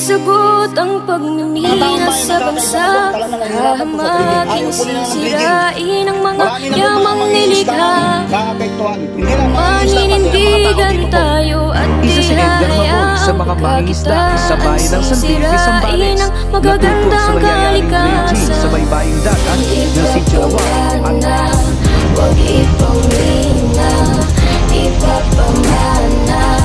sagot ang pagmimina sa bansa. Hahamakin, sisirain ang mga yamang nilikha. Maninindigan tayo at di hahayaang pagkakitaan. Sisirain ang magagandang kalikasan. Ipapamana, huwag ipamina. Ipapamana,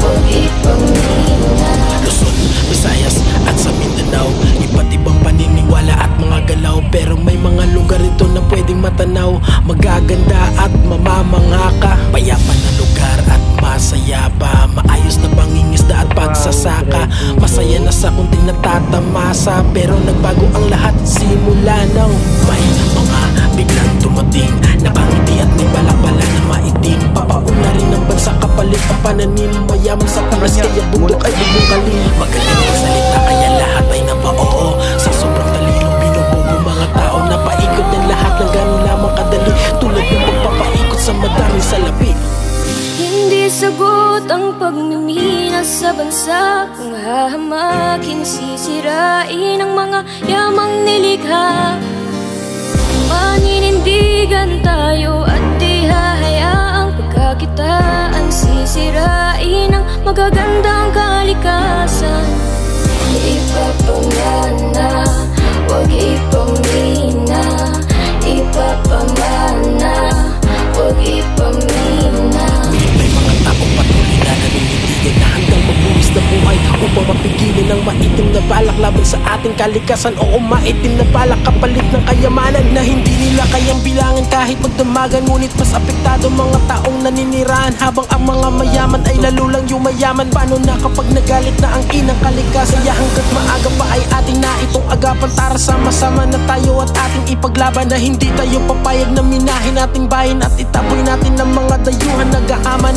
huwag ipamina. Luzon, Visayas at sa Mindanao, iba't ibang paniniwala at mga galaw. Pero may mga lugar ito na pwedeng matanaw, magaganda at mamamangha ka. Payapa na lugar at masaya pa, maayos na pangingisda at pagsasaka. Masaya na sa kunting natatamasa, pero nagbago ang lahat simula nang may mga biglang dumating. Nakangiti at may balakbala na maitim. Papauna rin ng bansa kapalit ang pananim. Mayaman sa paras kaya bundok ay bumukalim. Magaling ang salita kaya lahat ay napao. Sa sobrang talino binububo mga tao. Napaikot ng lahat ng ganun lamang kadali, tulad ng pagpapaikot sa madaming salapi. Hindi sagot ang pagmimina sa bansa kung hahamakin, sisirain ang mga yamang nilikha. Maninindigan tayo at di hahayaang pagkakitaan. Sisirain ang magagandang kalikasan. Ipapamana, huwag ipamina. Ipapamana, huwag ipamina. May mga taong patuloy na naninindigan na hanggang magbuwis na buhay upang mapigilin ang maitim na balak laban sa ating kalikasan. Oo, maitim na balak kapalit ng kayamanan na hindi nila kayang bilangin kahit magdamagan. Ngunit mas apektado mga taong naninirahan, habang ang mga mayaman ay lalo lang yumayaman. Paano na kapag nagalit na ang inang kalikasan? Kaya hanggat maaga pa ay ating na itong agapan. Tara sama-sama na tayo at ating ipaglaban, na hindi tayo papayag na minahin ating bayan at itaboy natin ang mga dayuhan nagahaman.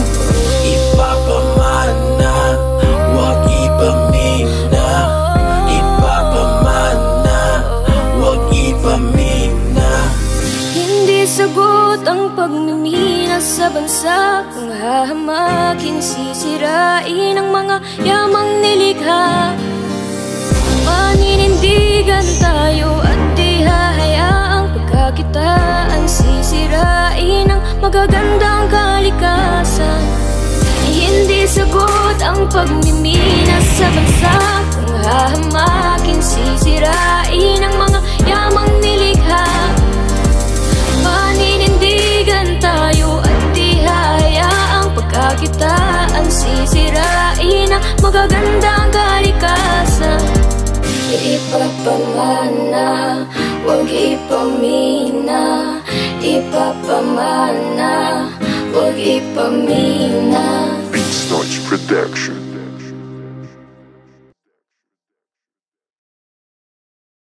Ipapamana, huwag ipamina. Ipapamana, huwag ipamina. Hindi sagot ang pagmimina sa bansa kung hahamakin, sisirain ang mga yamang nilikha. Maninindigan tayo at di hahayaang pagkakitaan. Sisirain ang magagandang kalikasan. Hindi sagot ang pagmimina sa bansa kung hahamakin, sisirain ang mga yamang nilikha. Maninindigan tayo at di hahayaang pagkakitaan. Sisirain ang magagandang kalikasan. Ipapamana, huwag ipamina. Ipapamana, huwag ipamina. Beatsnatch Production.